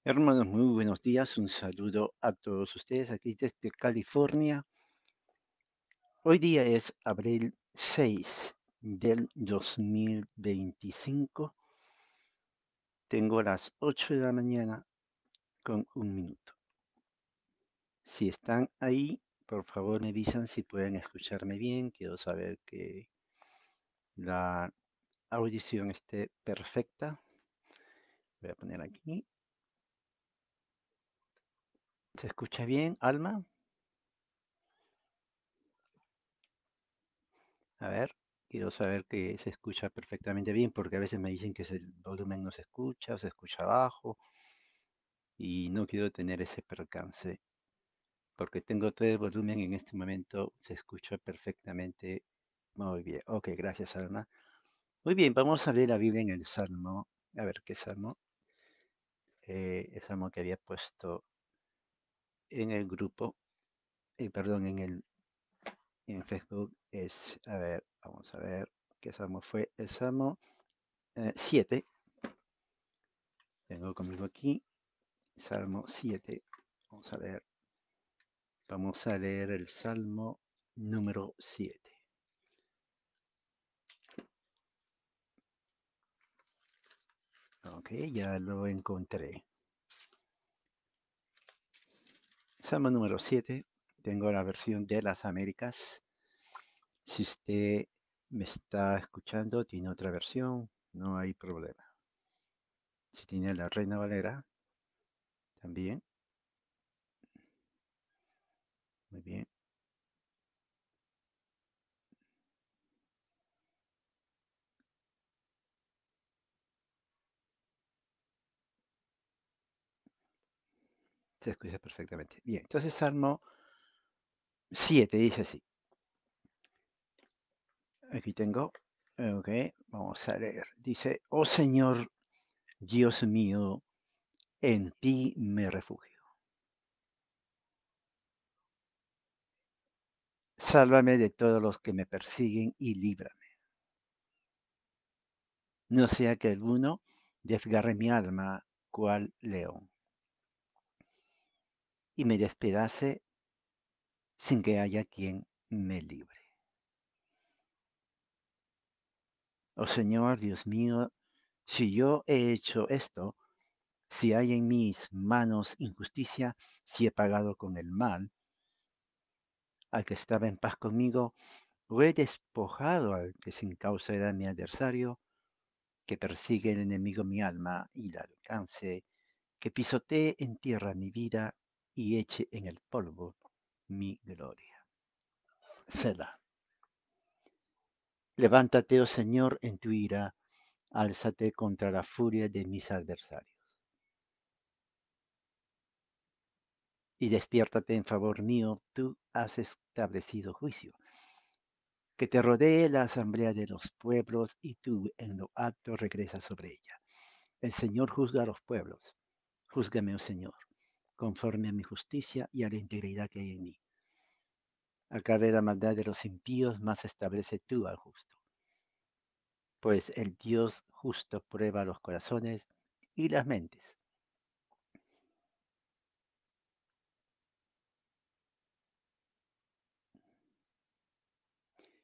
Hermanos, muy buenos días. Un saludo a todos ustedes aquí desde California. Hoy día es abril 6 del 2025. Tengo las 8 de la mañana con un minuto. Si están ahí, por favor me avisan si pueden escucharme bien. Quiero saber que la audición esté perfecta. Voy a poner aquí. ¿Se escucha bien, Alma? A ver, quiero saber que se escucha perfectamente bien, porque a veces me dicen que el volumen no se escucha o se escucha bajo, y no quiero tener ese percance, porque tengo todo el volumen en este momento, se escucha perfectamente. Muy bien, ok, gracias, Alma. Muy bien, vamos a leer la Biblia en el Salmo. A ver, ¿qué Salmo? El Salmo que había puesto en el grupo, perdón, en Facebook es, a ver, vamos a ver qué Salmo fue. El Salmo 7. Tengo conmigo aquí Salmo 7. Vamos a ver. Vamos a leer el Salmo número 7. Ok, ya lo encontré. Salmo número 7. Tengo la versión de las Américas. Si usted me está escuchando, tiene otra versión, no hay problema. Si tiene la Reina Valera, también. Muy bien. Se escucha perfectamente. Bien, entonces Salmo 7 dice así. Aquí tengo. Ok, vamos a leer. Dice, oh Señor, Dios mío, en ti me refugio. Sálvame de todos los que me persiguen y líbrame. No sea que alguno desgarre mi alma cual león y me despedace sin que haya quien me libre. Oh Señor, Dios mío, si yo he hecho esto, si hay en mis manos injusticia, si he pagado con el mal al que estaba en paz conmigo, o he despojado al que sin causa era mi adversario, que persigue el enemigo mi alma y la alcance, que pisotee en tierra mi vida y eche en el polvo mi gloria. Selah. Levántate, oh Señor, en tu ira, álzate contra la furia de mis adversarios. Y despiértate en favor mío, tú has establecido juicio. Que te rodee la asamblea de los pueblos y tú en lo alto regresas sobre ella. El Señor juzga a los pueblos. Júzgame, oh Señor, conforme a mi justicia y a la integridad que hay en mí. Acabe la maldad de los impíos, más establece tú al justo. Pues el Dios justo prueba los corazones y las mentes.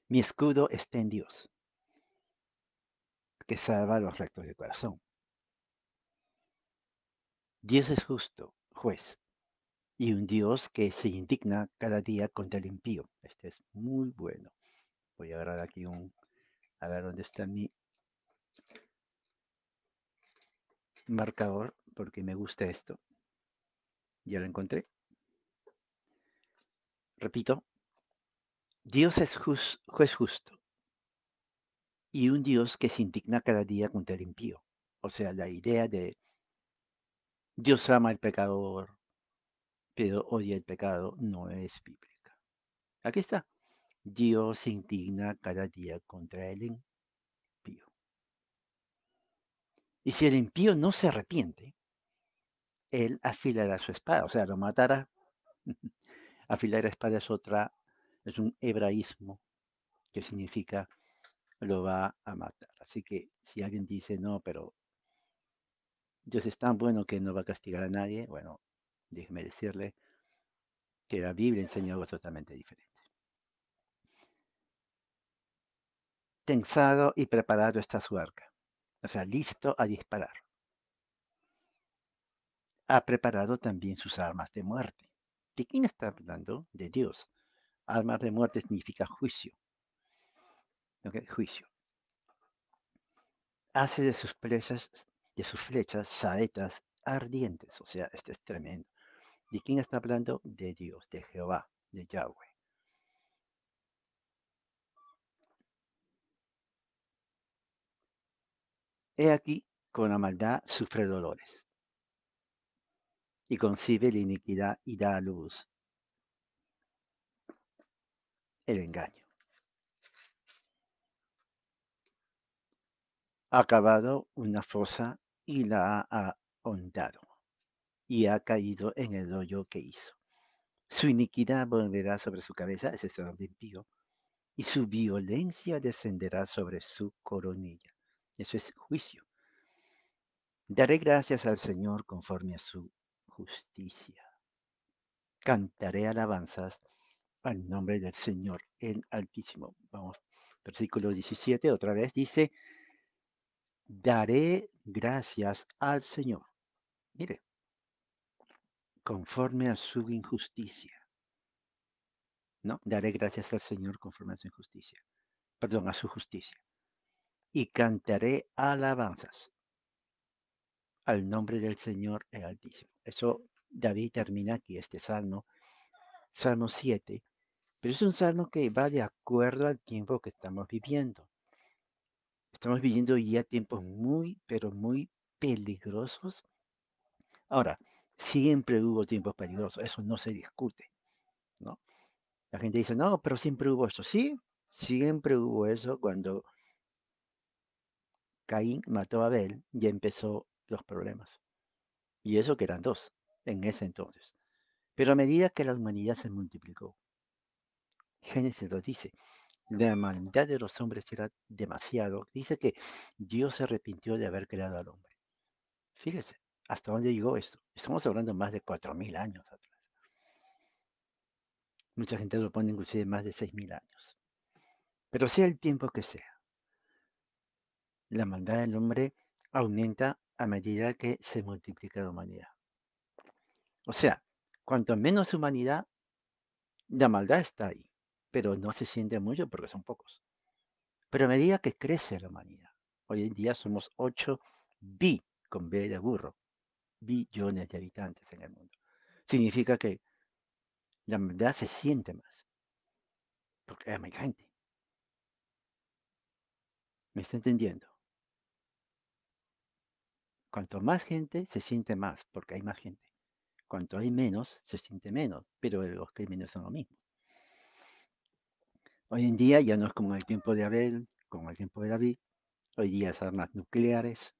Mi escudo está en Dios, que salva a los rectos de corazón. Dios es justo, juez, y un Dios que se indigna cada día contra el impío. Este es muy bueno. Voy a agarrar aquí a ver dónde está mi marcador, porque me gusta esto. Ya lo encontré. Repito, Dios es juez justo y un Dios que se indigna cada día contra el impío. O sea, la idea de Dios ama al pecador, pero odia el pecado no es bíblica. Aquí está. Dios se indigna cada día contra el impío. Y si el impío no se arrepiente, él afilará su espada, o sea, lo matará. Afilar espada es un hebraísmo que significa lo va a matar. Así que si alguien dice, no, pero Dios es tan bueno que no va a castigar a nadie. Bueno, déjeme decirle que la Biblia enseña algo totalmente diferente. Tensado y preparado está su arca, o sea, listo a disparar. Ha preparado también sus armas de muerte. ¿De quién está hablando? De Dios. Armas de muerte significa juicio. ¿Ok? Juicio. Hace de sus flechas saetas ardientes. O sea, esto es tremendo. ¿De quién está hablando? De Dios, de Jehová, de Yahweh. He aquí, con la maldad sufre dolores, y concibe la iniquidad y da a luz el engaño. Ha cavado una fosa y la ha ahondado, y ha caído en el hoyo que hizo. Su iniquidad volverá sobre su cabeza, ese es el impío, y su violencia descenderá sobre su coronilla. Eso es juicio. Daré gracias al Señor conforme a su justicia. Cantaré alabanzas al nombre del Señor, el Altísimo. Vamos, versículo 17, otra vez dice, daré gracias al Señor. Mire, conforme a su injusticia. ¿No? Daré gracias al Señor conforme a su injusticia. Perdón, a su justicia. Y cantaré alabanzas al nombre del Señor el Altísimo. Eso David termina aquí este salmo, Salmo 7, pero es un salmo que va de acuerdo al tiempo que estamos viviendo. Estamos viviendo ya tiempos muy, pero muy peligrosos. Ahora, siempre hubo tiempos peligrosos, eso no se discute, ¿no? La gente dice, no, pero siempre hubo eso. Sí, siempre hubo eso cuando Caín mató a Abel y empezó los problemas. Y eso que eran dos en ese entonces. Pero a medida que la humanidad se multiplicó, Génesis lo dice, la maldad de los hombres era demasiado. Dice que Dios se arrepintió de haber creado al hombre. Fíjese, ¿hasta dónde llegó esto? Estamos hablando más de 4.000 años atrás. Mucha gente lo pone inclusive más de 6.000 años. Pero sea el tiempo que sea, la maldad del hombre aumenta a medida que se multiplica la humanidad. O sea, cuanto menos humanidad, la maldad está ahí, pero no se siente mucho porque son pocos. Pero a medida que crece la humanidad, hoy en día somos 8 con B de burro, billones de habitantes en el mundo. Significa que la maldad se siente más, porque hay más gente. ¿Me está entendiendo? Cuanto más gente, se siente más, porque hay más gente. Cuanto hay menos, se siente menos, pero los crímenes son lo mismo. Hoy en día ya no es como en el tiempo de Abel, como en el tiempo de David. Hoy día es armas nucleares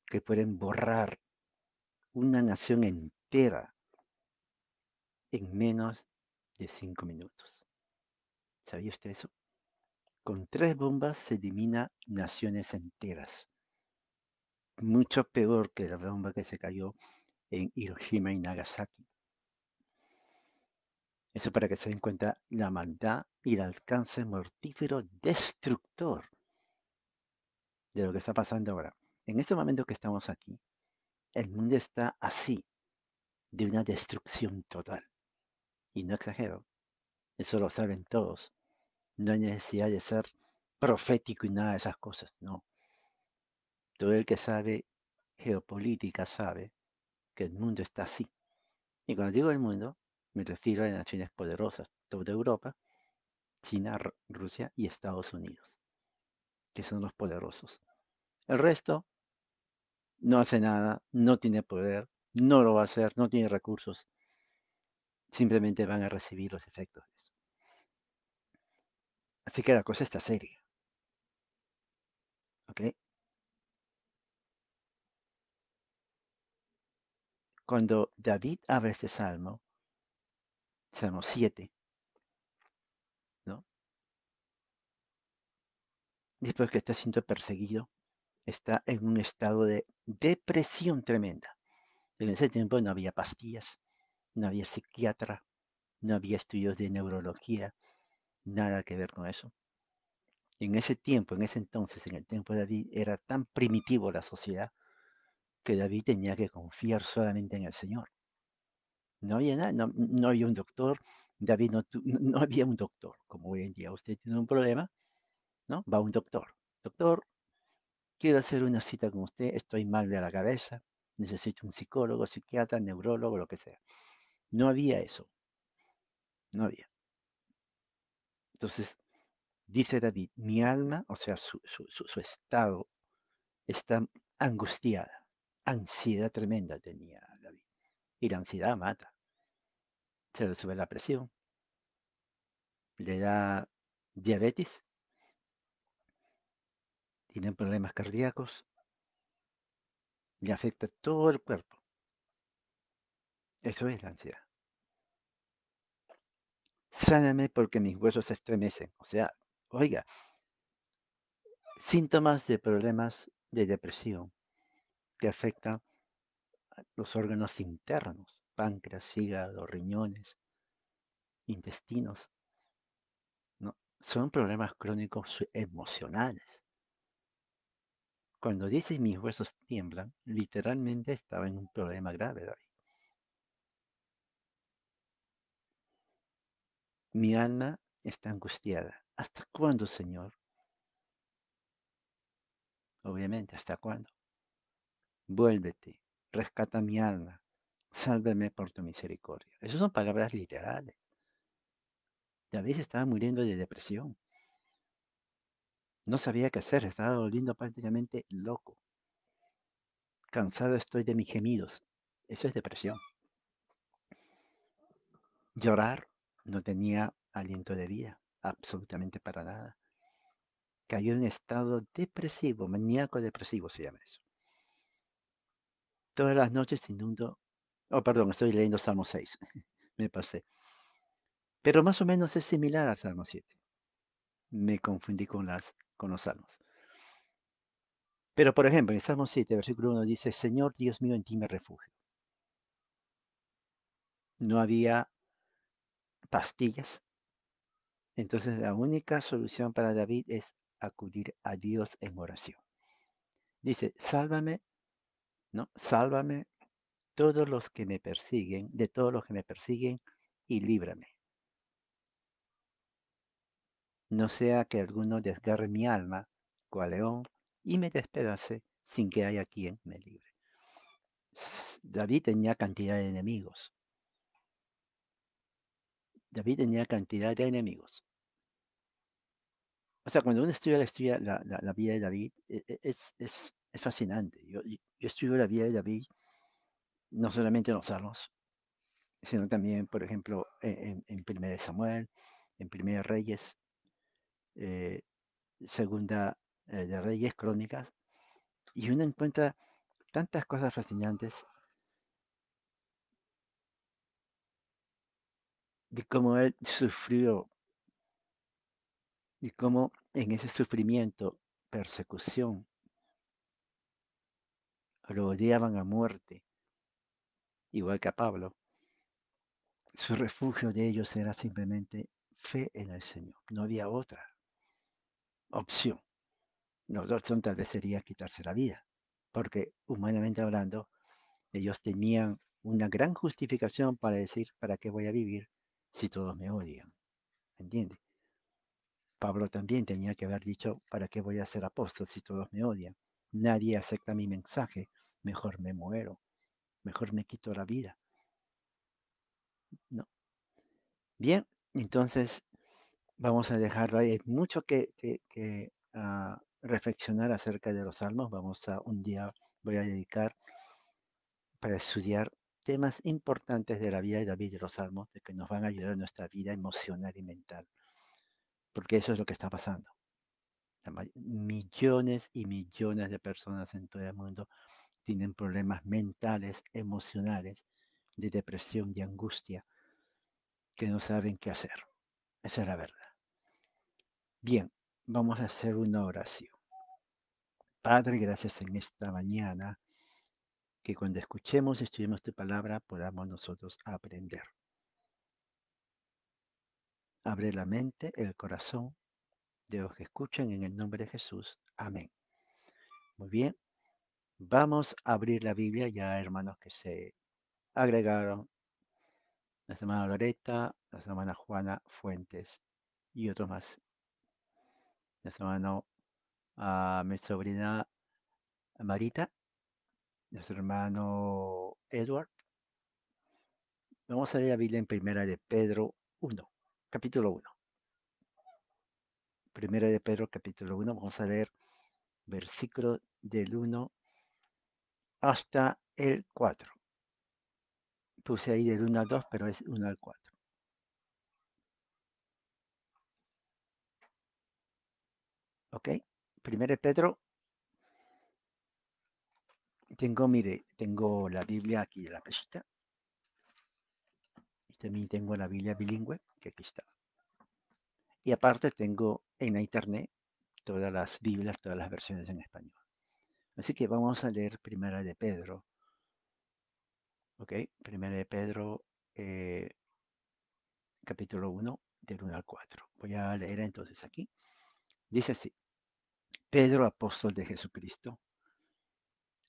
que pueden borrar una nación entera en menos de 5 minutos. ¿Sabía usted eso? Con 3 bombas se elimina naciones enteras. Mucho peor que la bomba que se cayó en Hiroshima y Nagasaki. Eso para que se den cuenta la maldad y el alcance mortífero destructor de lo que está pasando ahora. En este momento que estamos aquí, el mundo está así, de una destrucción total. Y no exagero, eso lo saben todos. No hay necesidad de ser profético y nada de esas cosas, no. Todo el que sabe geopolítica sabe que el mundo está así. Y cuando digo el mundo, me refiero a las naciones poderosas, toda Europa, China, Rusia y Estados Unidos, que son los poderosos. El resto no hace nada, no tiene poder, no lo va a hacer, no tiene recursos, simplemente van a recibir los efectos de eso. Así que la cosa está seria, ¿ok? Cuando David abre este salmo, Salmo 7, ¿no? Después que está siendo perseguido, está en un estado de depresión tremenda. En ese tiempo no había pastillas, no había psiquiatra, no había estudios de neurología, nada que ver con eso. En ese tiempo, en ese entonces, en el tiempo de David, era tan primitivo la sociedad que David tenía que confiar solamente en el Señor. No había nada, no había un doctor. David no había un doctor, como hoy en día. Usted tiene un problema, ¿no? Va a un doctor. Doctor, quiero hacer una cita con usted, estoy mal de la cabeza, necesito un psicólogo, psiquiatra, neurólogo, lo que sea. No había eso, no había. Entonces, dice David, mi alma, o sea, su estado está angustiada, ansiedad tremenda tenía David. Y la ansiedad mata, se le sube la presión, le da diabetes, tiene problemas cardíacos, le afecta todo el cuerpo. Eso es la ansiedad. Sáname porque mis huesos se estremecen. O sea, oiga, síntomas de problemas de depresión que afectan los órganos internos, páncreas, hígado, riñones, intestinos, ¿no? Son problemas crónicos emocionales. Cuando dice mis huesos tiemblan, literalmente estaba en un problema grave, David. Mi alma está angustiada. ¿Hasta cuándo, Señor? Obviamente, ¿hasta cuándo? Vuélvete, rescata mi alma, sálvame por tu misericordia. Esas son palabras literales. David estaba muriendo de depresión. No sabía qué hacer, estaba volviendo prácticamente loco. Cansado estoy de mis gemidos. Eso es depresión. Llorar, no tenía aliento de vida, absolutamente para nada. Cayó en estado depresivo, maníaco depresivo se llama eso. Todas las noches inundo. Oh, perdón, estoy leyendo Salmo 6. Me pasé. Pero más o menos es similar al Salmo 7. Me confundí con los salmos. Pero, por ejemplo, en el Salmo 7, versículo 1 dice, Señor Dios mío, en ti me refugio. No había pastillas. Entonces, la única solución para David es acudir a Dios en oración. Dice, sálvame, ¿no? Sálvame todos los que me persiguen, de todos los que me persiguen, y líbrame. No sea que alguno desgarre mi alma, cual león, y me despedace sin que haya quien me libre. David tenía cantidad de enemigos. David tenía cantidad de enemigos. O sea, cuando uno estudia la vida de David, es fascinante. Yo estudio la vida de David no solamente en los Salmos, sino también, por ejemplo, en Primera de Samuel, en Primera de Reyes, eh, Segunda de Reyes, Crónicas, y uno encuentra tantas cosas fascinantes de cómo él sufrió y cómo en ese sufrimiento, persecución, lo odiaban a muerte, igual que a Pablo. Su refugio de ellos era simplemente fe en el Señor. No había otra opción. La otra opción tal vez sería quitarse la vida, porque humanamente hablando, ellos tenían una gran justificación para decir, ¿para qué voy a vivir si todos me odian? ¿Entiende? Pablo también tenía que haber dicho, ¿para qué voy a ser apóstol si todos me odian? Nadie acepta mi mensaje, mejor me muero, mejor me quito la vida. ¿No? Bien, entonces vamos a dejarlo ahí. Hay mucho que reflexionar acerca de los salmos. Un día voy a dedicar para estudiar temas importantes de la vida de David y de los salmos, de que nos van a ayudar en nuestra vida emocional y mental, porque eso es lo que está pasando. Millones y millones de personas en todo el mundo tienen problemas mentales, emocionales, de depresión, de angustia, que no saben qué hacer. Esa es la verdad. Bien, vamos a hacer una oración. Padre, gracias en esta mañana. que cuando escuchemos, estudiemos tu palabra, podamos nosotros aprender. Abre la mente, el corazón de los que escuchan en el nombre de Jesús. Amén. Muy bien. Vamos a abrir la Biblia ya, hermanos, que se agregaron. La hermana Loreta, la hermana Juana Fuentes y otros más. La hermana, mi sobrina Marita, nuestro hermano Edward. Vamos a leer la Biblia en Primera de Pedro 1, capítulo 1. Primera de Pedro, capítulo 1. Vamos a leer versículo del 1 hasta el 4. Puse ahí del 1 al 2, pero es 1 al 4. ¿Ok? Primera de Pedro. Tengo la Biblia aquí en la pesita. Y también tengo la Biblia bilingüe, que aquí está. Y aparte tengo en la internet todas las Biblias, todas las versiones en español. Así que vamos a leer Primera de Pedro. ¿Ok? Primera de Pedro, capítulo 1, del 1 al 4. Voy a leer entonces aquí. Dice así. Pedro, apóstol de Jesucristo,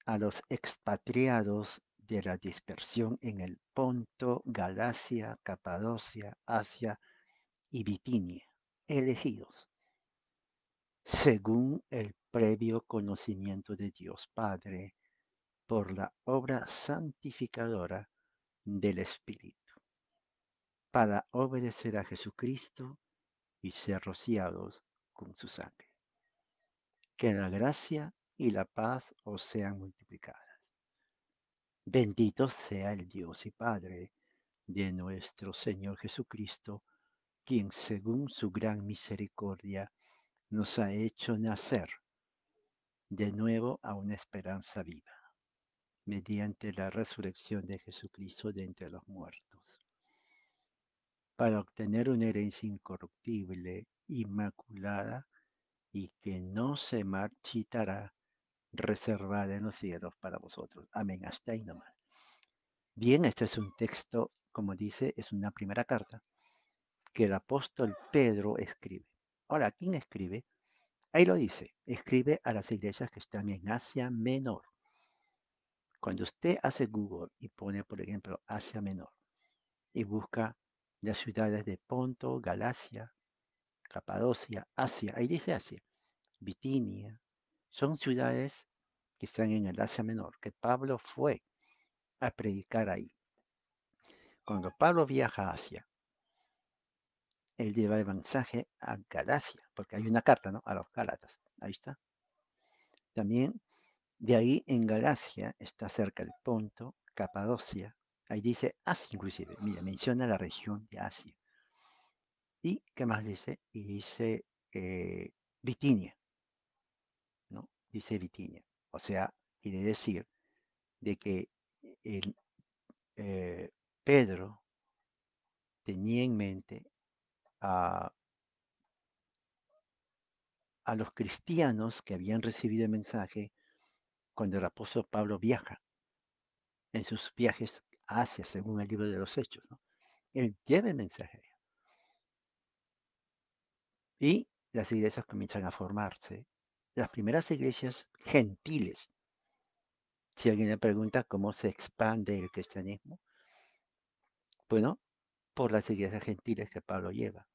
a los expatriados de la dispersión en el Ponto, Galacia, Capadocia, Asia y Bitinia, elegidos, según el previo conocimiento de Dios Padre, por la obra santificadora del Espíritu, para obedecer a Jesucristo y ser rociados con su sangre. Que la gracia y la paz os sean multiplicadas. Bendito sea el Dios y Padre de nuestro Señor Jesucristo, quien según su gran misericordia nos ha hecho nacer de nuevo a una esperanza viva, mediante la resurrección de Jesucristo de entre los muertos, para obtener una herencia incorruptible, inmaculada y que no se marchitará, reservada en los cielos para vosotros. Amén. Hasta ahí nomás. Bien, este es un texto, como dice, es una primera carta que el apóstol Pedro escribe. Ahora, ¿quién escribe? Ahí lo dice, escribe a las iglesias que están en Asia Menor. Cuando usted hace Google y pone, por ejemplo, Asia Menor y busca las ciudades de Ponto, Galacia, Capadocia, Asia, ahí dice Asia, Bitinia, son ciudades que están en el Asia Menor, que Pablo fue a predicar ahí. Cuando Pablo viaja a Asia, él lleva el mensaje a Galacia, porque hay una carta, ¿no? A los Gálatas, ahí está. También de ahí en Galacia está cerca el Ponto, Capadocia, ahí dice Asia inclusive, mira, menciona la región de Asia. ¿Y qué más dice? Y dice Bitinia, ¿no? Dice Bitinia. O sea, quiere decir de que el, Pedro tenía en mente a, a los cristianos que habían recibido el mensaje cuando el apóstol Pablo viaja en sus viajes a Asia, según el libro de los Hechos, ¿no? Él lleva el mensaje y las iglesias comienzan a formarse. Las primeras iglesias gentiles. Si alguien le pregunta cómo se expande el cristianismo, bueno, por las iglesias gentiles que Pablo lleva.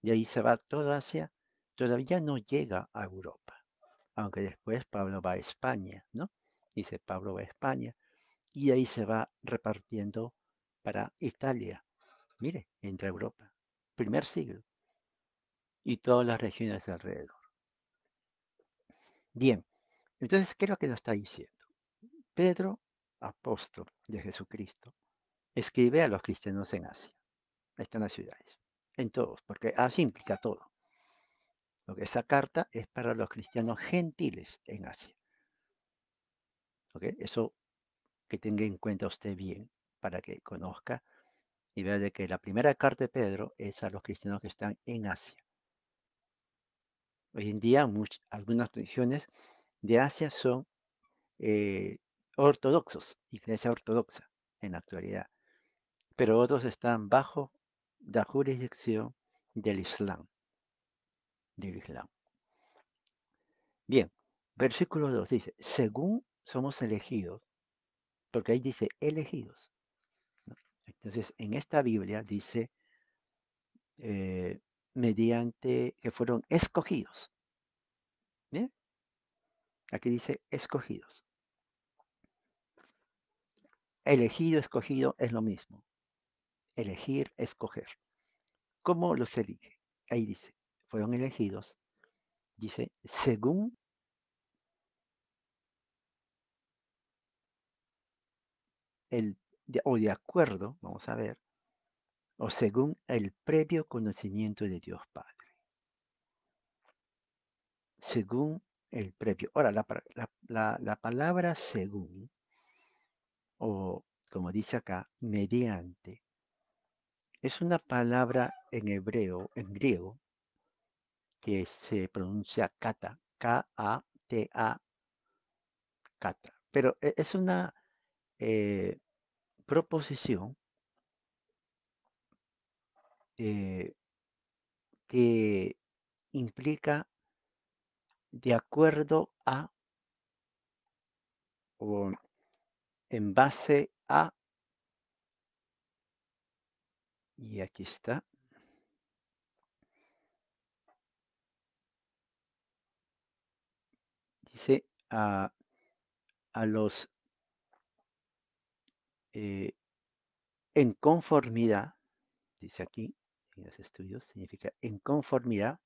Y ahí se va toda Asia, todavía no llega a Europa, aunque después Pablo va a España, ¿no? Dice Pablo va a España y ahí se va repartiendo para Italia. Mire, entra Europa, primer siglo, y todas las regiones de alrededor. Bien, entonces, ¿qué es lo que nos está diciendo? Pedro, apóstol de Jesucristo, escribe a los cristianos en Asia. Ahí están las ciudades, en todos, porque Asia implica todo. Lo que esa carta es para los cristianos gentiles en Asia. ¿Ok? Eso que tenga en cuenta usted bien para que conozca y vea de que la primera carta de Pedro es a los cristianos que están en Asia. Hoy en día algunas regiones de Asia son ortodoxos, iglesia ortodoxa en la actualidad, pero otros están bajo la jurisdicción del Islam, del Islam. Bien, versículo 2 dice, según somos elegidos, porque ahí dice elegidos, ¿no? Entonces, en esta Biblia dice, eh, mediante que fueron escogidos. ¿Bien? Aquí dice escogidos. Elegido, escogido es lo mismo. Elegir, escoger. ¿Cómo los elige? Ahí dice, fueron elegidos, dice, según o de acuerdo, vamos a ver, o según el previo conocimiento de Dios Padre. Según el previo. Ahora, la palabra según, o como dice acá, mediante, es una palabra en hebreo, en griego, que se pronuncia kata, K-A-T-A, kata. Pero es una eh, proposición eh, que implica de acuerdo a o en base a, y aquí está, dice a los eh, en conformidad, dice aquí en los estudios, significa en conformidad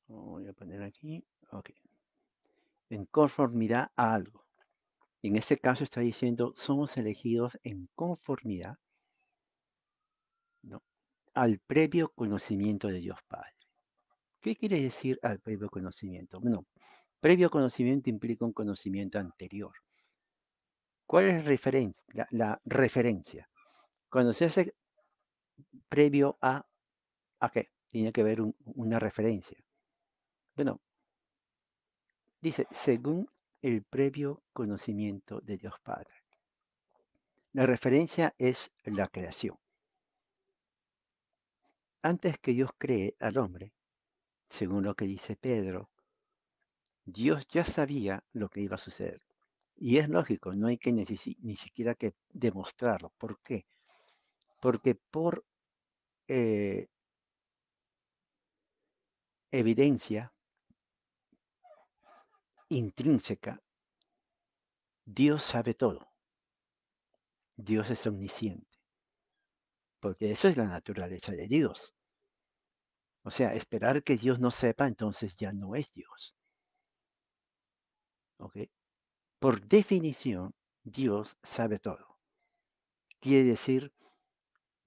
voy a poner aquí, ok, en conformidad a algo. En este caso está diciendo, somos elegidos en conformidad, ¿no?, al previo conocimiento de Dios Padre. ¿Qué quiere decir al previo conocimiento? Bueno, previo conocimiento implica un conocimiento anterior. ¿Cuál es la referencia? Cuando se hace previo ¿a qué? Tiene que haber una referencia. Bueno, dice, según el previo conocimiento de Dios Padre. La referencia es la creación. Antes que Dios cree al hombre, según lo que dice Pedro, Dios ya sabía lo que iba a suceder. Y es lógico, no hay que ni siquiera que demostrarlo. ¿Por qué? Porque por eh, evidencia intrínseca, Dios sabe todo. Dios es omnisciente. Porque eso es la naturaleza de Dios. O sea, esperar que Dios no sepa, entonces ya no es Dios. ¿Ok? Por definición, Dios sabe todo. Quiere decir,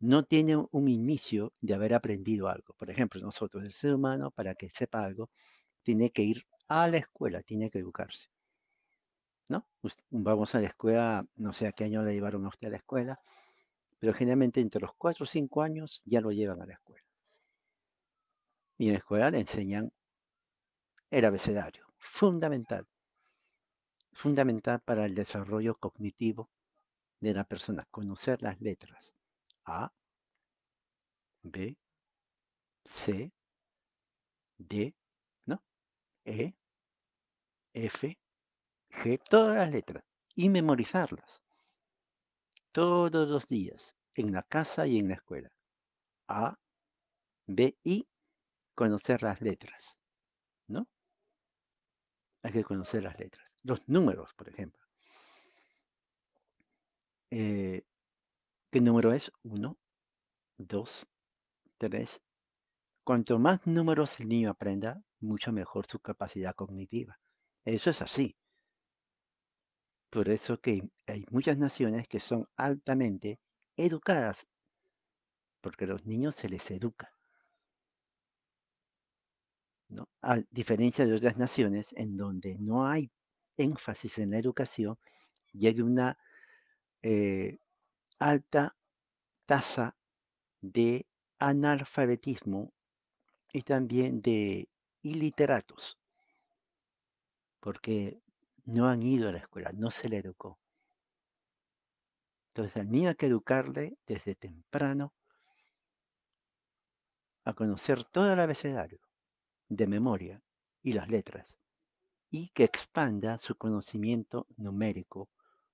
no tiene un inicio de haber aprendido algo. Por ejemplo, nosotros, el ser humano, para que sepa algo, tiene que ir a la escuela, tiene que educarse, ¿no? Vamos a la escuela, no sé a qué año le llevaron a usted a la escuela, pero generalmente entre los 4 o 5 años ya lo llevan a la escuela. Y en la escuela le enseñan el abecedario, fundamental para el desarrollo cognitivo de la persona, conocer las letras A, B, C, D, ¿no? E, F, G, todas las letras y memorizarlas todos los días en la casa y en la escuela. A, B y conocer las letras, ¿no? Hay que conocer las letras. Los números, por ejemplo. Eh, ¿Qué número es? 1, 2, 3. Cuanto más números el niño aprenda, mucho mejor su capacidad cognitiva. Eso es así. Por eso que hay muchas naciones que son altamente educadas, porque a los niños se les educa, ¿no? A diferencia de otras naciones en donde no hay énfasis en la educación y hay una alta tasa de analfabetismo y también de iliteratos, porque no han ido a la escuela, no se le educó. Entonces al niño hay que educarle desde temprano a conocer todo el abecedario de memoria y las letras, y que expanda su conocimiento numérico,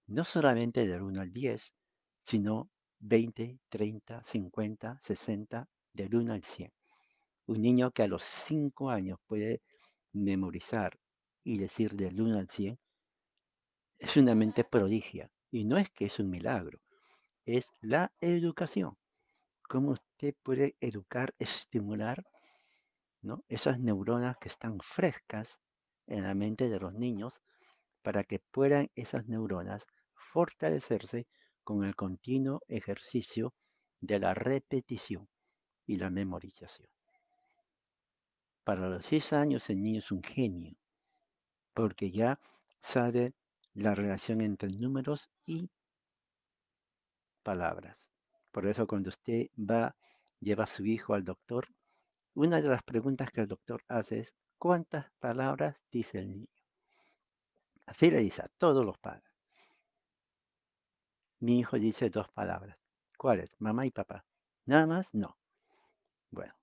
no solamente del 1 al 10, sino 20, 30, 50, 60, del 1 al 100. Un niño que a los 5 años puede memorizar y decir del 1 al 100 es una mente prodigia. Y no es que es un milagro, es la educación. Cómo usted puede educar, estimular, ¿no?, esas neuronas que están frescas en la mente de los niños para que puedan esas neuronas fortalecerse con el continuo ejercicio de la repetición y la memorización. Para los 6 años el niño es un genio, porque ya sabe la relación entre números y palabras. Por eso cuando usted lleva a su hijo al doctor, una de las preguntas que el doctor hace es: ¿cuántas palabras dice el niño? Así le dice a todos los padres. Mi hijo dice 2 palabras. ¿Cuáles? Mamá y papá. ¿Nada más? No. Bueno,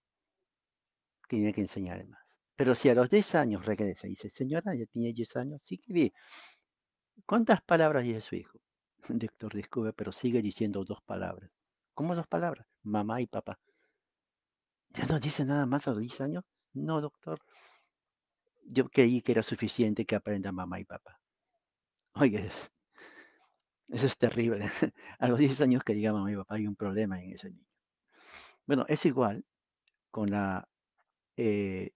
tiene que enseñarle más. Pero si a los 10 años regresa y dice: señora, ya tiene 10 años, sí que bien. ¿Cuántas palabras dice su hijo? El doctor descubre, pero sigue diciendo 2 palabras. ¿Cómo 2 palabras? Mamá y papá. ¿Ya no dice nada más a los 10 años? No, doctor. Yo creí que era suficiente que aprenda mamá y papá. Oye, eso es terrible. A los 10 años que diga mamá y papá hay un problema en ese niño. Bueno, es igual con la eh,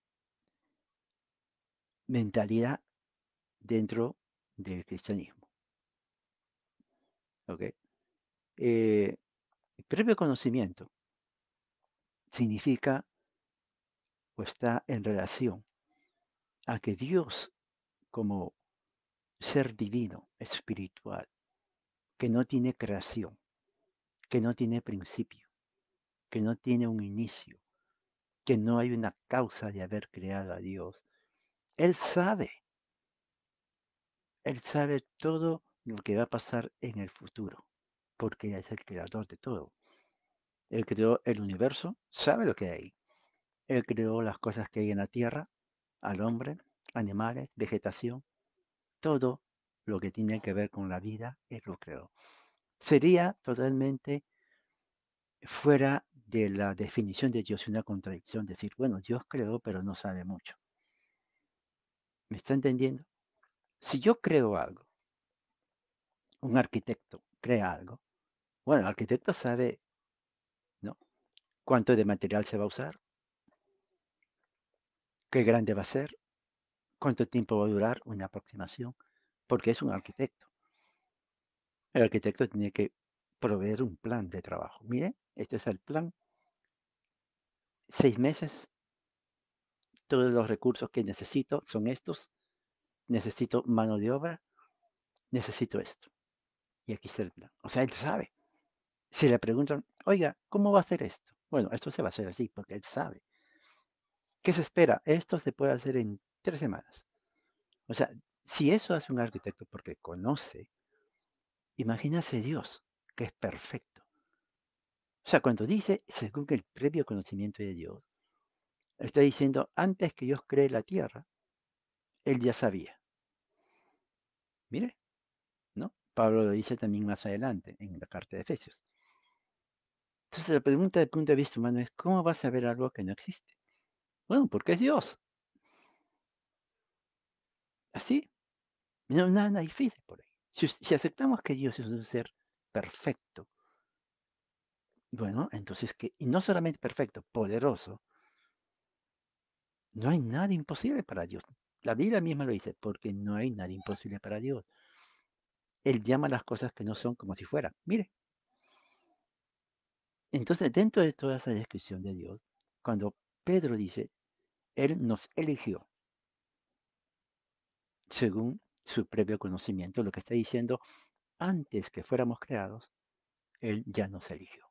mentalidad dentro del cristianismo. ¿Ok? El previo conocimiento significa o está en relación a que Dios, como ser divino, espiritual, que no tiene creación, que no tiene principio, que no tiene un inicio, que no hay una causa de haber creado a Dios. Él sabe todo lo que va a pasar en el futuro, porque es el creador de todo. Él creó el universo, sabe lo que hay. Él creó las cosas que hay en la tierra, al hombre, animales, vegetación, todo lo que tiene que ver con la vida, Él lo creó. Sería totalmente fuera de la definición de Dios una contradicción decir, bueno, Dios creó, pero no sabe mucho. ¿Me está entendiendo? Si yo creo algo, un arquitecto crea algo, bueno, el arquitecto sabe, ¿no?, cuánto de material se va a usar, qué grande va a ser, cuánto tiempo va a durar, una aproximación, porque es un arquitecto. El arquitecto tiene que proveer un plan de trabajo. Mire, este es el plan, 6 meses, todos los recursos que necesito son estos, necesito mano de obra, necesito esto. Y aquí está el plan. O sea, él sabe. Si le preguntan, oiga, ¿cómo va a hacer esto? Bueno, esto se va a hacer así, porque él sabe. ¿Qué se espera? Esto se puede hacer en 3 semanas. O sea, si eso hace un arquitecto porque conoce, imagínase Dios, que es perfecto. O sea, cuando dice, según el previo conocimiento de Dios, está diciendo, antes que Dios cree la tierra, Él ya sabía. Mire, ¿no? Pablo lo dice también más adelante en la carta de Efesios. Entonces la pregunta desde el punto de vista humano es, ¿cómo vas a ver algo que no existe? Bueno, porque es Dios. Así, no nada difícil por ahí. Si aceptamos que Dios es un ser perfecto, bueno, entonces que, y no solamente perfecto, poderoso, no hay nada imposible para Dios. La Biblia misma lo dice, porque no hay nada imposible para Dios. Él llama las cosas que no son como si fueran. Mire, entonces dentro de toda esa descripción de Dios, cuando Pedro dice, Él nos eligió según su previo conocimiento, lo que está diciendo, antes que fuéramos creados, Él ya nos eligió.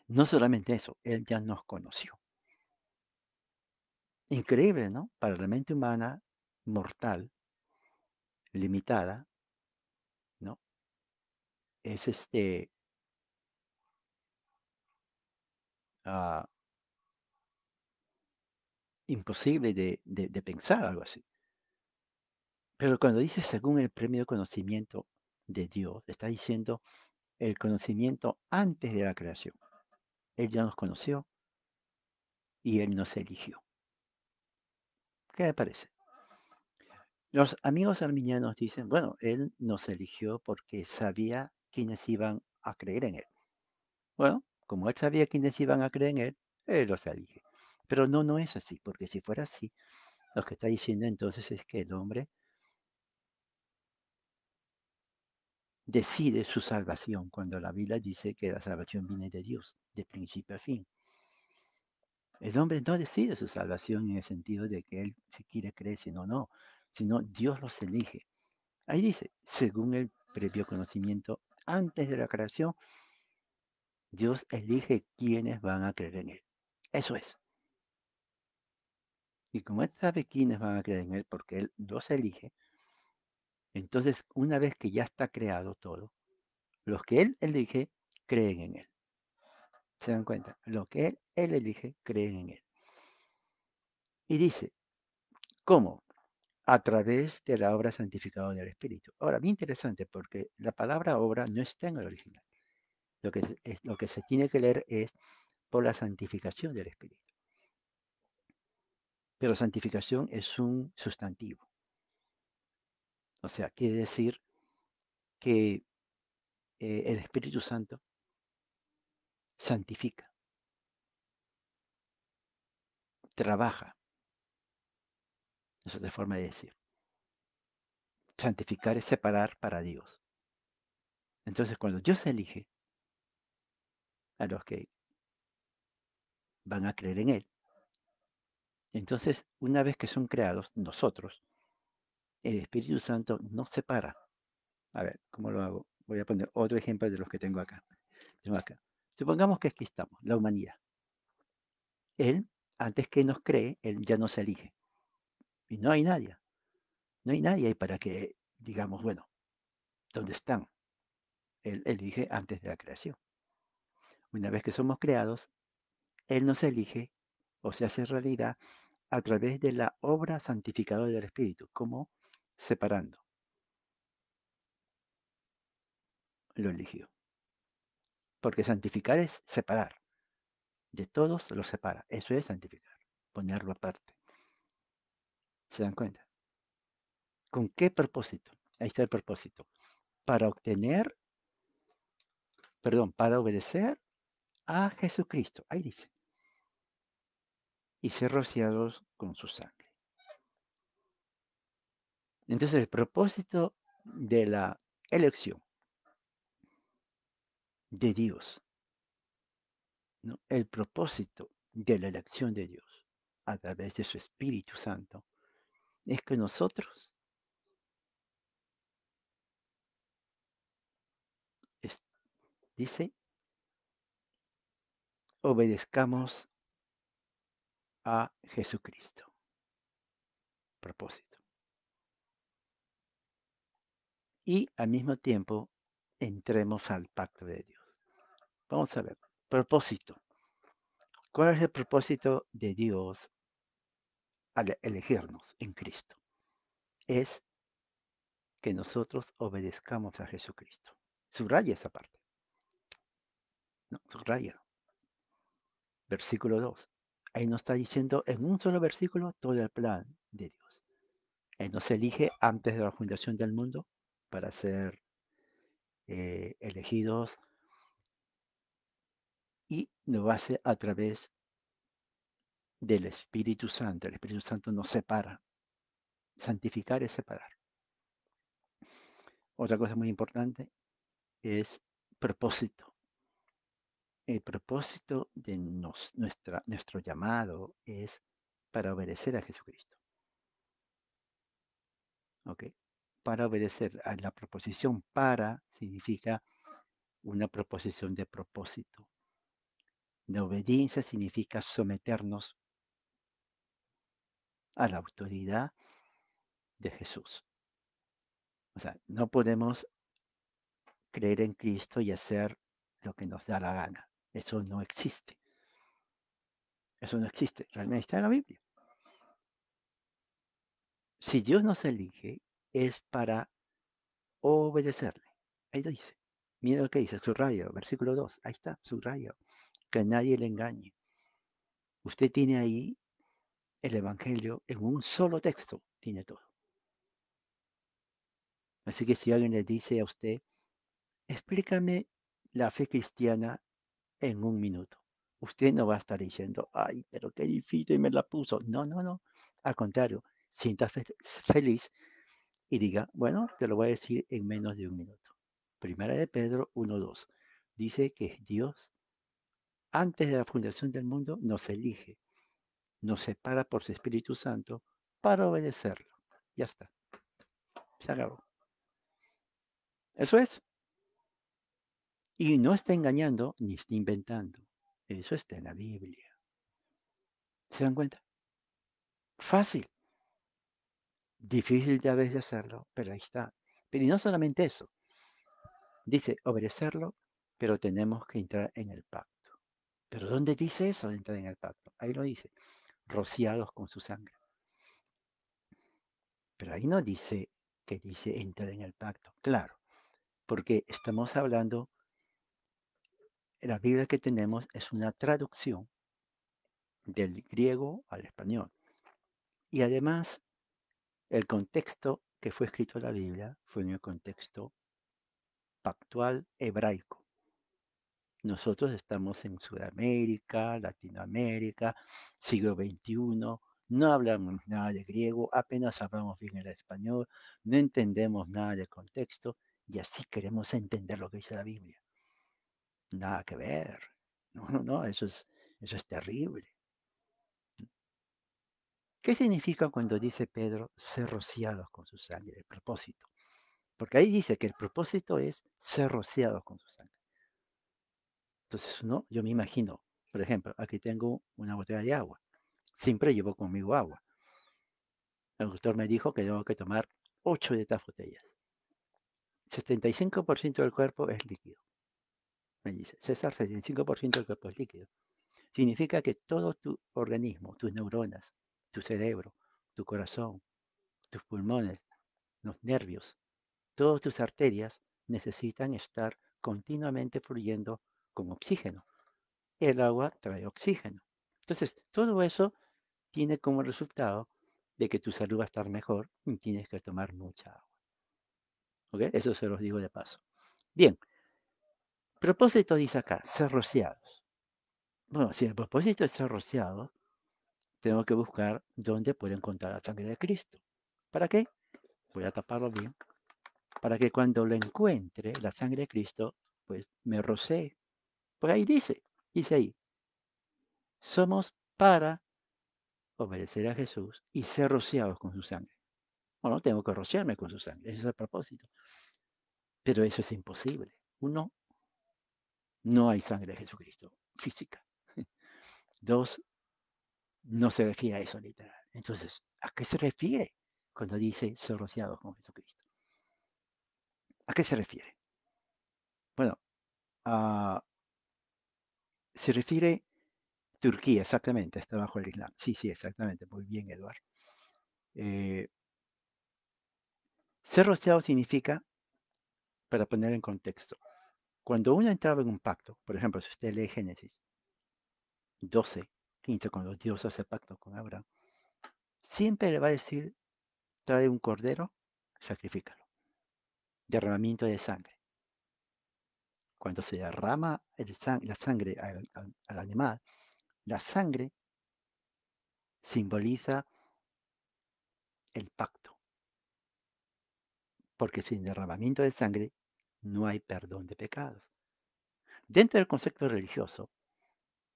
No solamente eso, Él ya nos conoció. Increíble, ¿no? Para la mente humana mortal, limitada, ¿no? Es ah, imposible de pensar algo así. Pero cuando dice según el premio de conocimiento de Dios, está diciendo el conocimiento antes de la creación. Él ya nos conoció y Él nos eligió. ¿Qué le parece? Los amigos arminianos dicen, bueno, Él nos eligió porque sabía quiénes iban a creer en Él. Bueno, como Él sabía quiénes iban a creer en Él los elige. Pero no, no es así, porque si fuera así, lo que está diciendo entonces es que el hombre decide su salvación, cuando la Biblia dice que la salvación viene de Dios, de principio a fin. El hombre no decide su salvación en el sentido de que él si quiere creer, si no, no, sino Dios los elige. Ahí dice, según el previo conocimiento antes de la creación, Dios elige quiénes van a creer en Él. Eso es. Y como Él sabe quiénes van a creer en Él, porque Él los elige, entonces una vez que ya está creado todo, los que Él elige creen en Él. ¿Se dan cuenta? Lo que Él elige creen en Él. Y dice, ¿cómo? A través de la obra santificadora del Espíritu. Ahora, bien interesante, porque la palabra obra no está en el original. Lo que se tiene que leer es por la santificación del Espíritu. Pero santificación es un sustantivo. O sea, quiere decir que el Espíritu Santo santifica, trabaja. Es otra forma de decir. Santificar es separar para Dios. Entonces, cuando Dios elige a los que van a creer en Él, entonces, una vez que son creados, nosotros, el Espíritu Santo nos separa. A ver, ¿cómo lo hago? Voy a poner otro ejemplo de los que tengo acá. Tengo acá. Supongamos que aquí estamos, la humanidad. Él, antes que nos cree, Él ya nos elige. Y no hay nadie. No hay nadie ahí para que digamos, bueno, ¿dónde están? Él elige antes de la creación. Una vez que somos creados, Él nos elige o se hace realidad a través de la obra santificadora del Espíritu, como separando. Lo eligió. Porque santificar es separar. De todos los separa. Eso es santificar. Ponerlo aparte. ¿Se dan cuenta? ¿Con qué propósito? Ahí está el propósito. Para obtener, perdón, para obedecer a Jesucristo. Ahí dice. Y ser rociados con su sangre. Entonces el propósito de la elección de Dios, ¿no? El propósito de la elección de Dios a través de su Espíritu Santo es que nosotros, es, dice, obedezcamos a Jesucristo. Propósito. Y al mismo tiempo entremos al pacto de Dios. Vamos a ver, propósito. ¿Cuál es el propósito de Dios al elegirnos en Cristo? Es que nosotros obedezcamos a Jesucristo. Subraya esa parte. No, subraya. Versículo 2. Ahí nos está diciendo en un solo versículo todo el plan de Dios. Él nos elige antes de la fundación del mundo para ser elegidos y lo hace a través del Espíritu Santo. El Espíritu Santo nos separa. Santificar es separar. Otra cosa muy importante es propósito. El propósito de nuestro llamado es para obedecer a Jesucristo. ¿Ok? Para obedecer a la proposición para significa una proposición de propósito. La obediencia significa someternos a la autoridad de Jesús. O sea, no podemos creer en Cristo y hacer lo que nos da la gana. Eso no existe. Eso no existe. Realmente está en la Biblia. Si Dios nos elige, es para obedecerle. Ahí lo dice. Mira lo que dice, subrayo, versículo 2. Ahí está, subrayo. Que nadie le engañe. Usted tiene ahí el Evangelio en un solo texto. Tiene todo. Así que si alguien le dice a usted, explícame la fe cristiana en un minuto. Usted no va a estar diciendo, ay, pero qué difícil me la puso. No, no, no. Al contrario, sienta feliz y diga, bueno, te lo voy a decir en menos de un minuto. Primera de Pedro 1:2. Dice que Dios, antes de la fundación del mundo, nos elige, nos separa por su Espíritu Santo para obedecerlo. Ya está, se acabó. Eso es. Y no está engañando ni está inventando. Eso está en la Biblia. ¿Se dan cuenta? Fácil. Difícil de a veces hacerlo, pero ahí está. Pero y no solamente eso. Dice obedecerlo, pero tenemos que entrar en el pacto. ¿Pero dónde dice eso de entrar en el pacto? Ahí lo dice, rociados con su sangre. Pero ahí no dice que dice entrar en el pacto. Claro, porque estamos hablando, la Biblia que tenemos es una traducción del griego al español. Y además, el contexto que fue escrito la Biblia fue en el contexto pactual hebraico. Nosotros estamos en Sudamérica, Latinoamérica, siglo XXI, no hablamos nada de griego, apenas hablamos bien el español, no entendemos nada del contexto y así queremos entender lo que dice la Biblia. Nada que ver. No, no, no, eso es terrible. ¿Qué significa cuando dice Pedro ser rociados con su sangre? El propósito. Porque ahí dice que el propósito es ser rociados con su sangre. Entonces, no, yo me imagino, por ejemplo, aquí tengo una botella de agua. Siempre llevo conmigo agua. El doctor me dijo que tengo que tomar 8 de estas botellas. 75% del cuerpo es líquido. Me dice, César, 75% del cuerpo es líquido. Significa que todo tu organismo, tus neuronas, tu cerebro, tu corazón, tus pulmones, los nervios, todas tus arterias necesitan estar continuamente fluyendo con oxígeno. El agua trae oxígeno. Entonces, todo eso tiene como resultado de que tu salud va a estar mejor y tienes que tomar mucha agua. ¿Ok? Eso se los digo de paso. Bien, propósito dice acá, ser rociados. Bueno, si el propósito es ser rociados, tengo que buscar dónde puedo encontrar la sangre de Cristo. ¿Para qué? Voy a taparlo bien. Para que cuando lo encuentre, la sangre de Cristo, pues me rocee. Por ahí dice ahí, somos para obedecer a Jesús y ser rociados con su sangre. Bueno, tengo que rociarme con su sangre, ese es el propósito. Pero eso es imposible. Uno, no hay sangre de Jesucristo física. Dos, no se refiere a eso literal. Entonces, ¿a qué se refiere cuando dice ser rociados con Jesucristo? ¿A qué se refiere? Bueno, ah, se refiere Turquía, exactamente, está bajo el Islam. Sí, sí, exactamente. Muy bien, Eduardo. Eh, Ser rociado significa, para poner en contexto, cuando uno entraba en un pacto, por ejemplo, si usted lee Génesis 12:15, cuando Dios hace pacto con Abraham, siempre le va a decir, trae un cordero, sacrifícalo. Derramamiento de sangre. Cuando se derrama la sangre al animal, la sangre simboliza el pacto, porque sin derramamiento de sangre no hay perdón de pecados. Dentro del concepto religioso,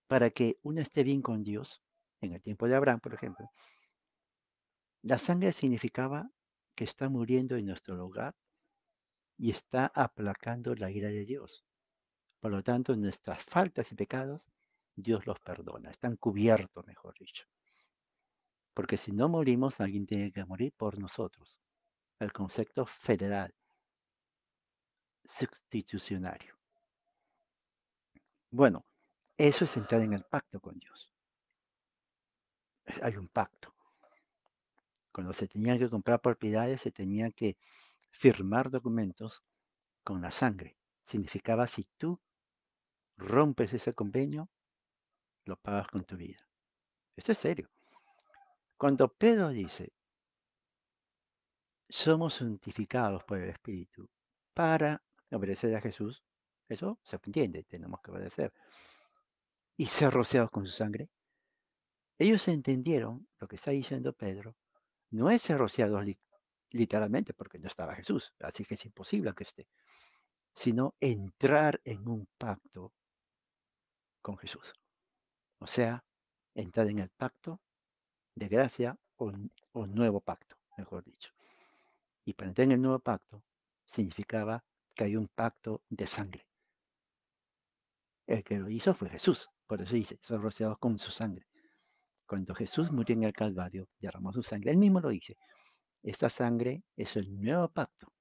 para que uno esté bien con Dios, en el tiempo de Abraham, por ejemplo, la sangre significaba que está muriendo en nuestro lugar y está aplacando la ira de Dios. Por lo tanto, nuestras faltas y pecados Dios los perdona, están cubiertos, mejor dicho. Porque si no morimos, alguien tiene que morir por nosotros. El concepto federal, sustitucionario. Bueno, eso es entrar en el pacto con Dios. Hay un pacto. Cuando se tenían que comprar propiedades, se tenían que firmar documentos con la sangre. Significaba si tú rompes ese convenio, lo pagas con tu vida. Esto es serio. Cuando Pedro dice, somos santificados por el Espíritu para obedecer a Jesús, eso se entiende, tenemos que obedecer. Y ser rociados con su sangre. Ellos entendieron lo que está diciendo Pedro, no es ser rociados literalmente porque no estaba Jesús, así que es imposible que esté, sino entrar en un pacto con Jesús. O sea, entrar en el pacto de gracia o nuevo pacto, mejor dicho. Y para entrar en el nuevo pacto significaba que hay un pacto de sangre. El que lo hizo fue Jesús, por eso dice, son rociados con su sangre. Cuando Jesús murió en el Calvario, derramó su sangre, él mismo lo dice, esta sangre es el nuevo pacto.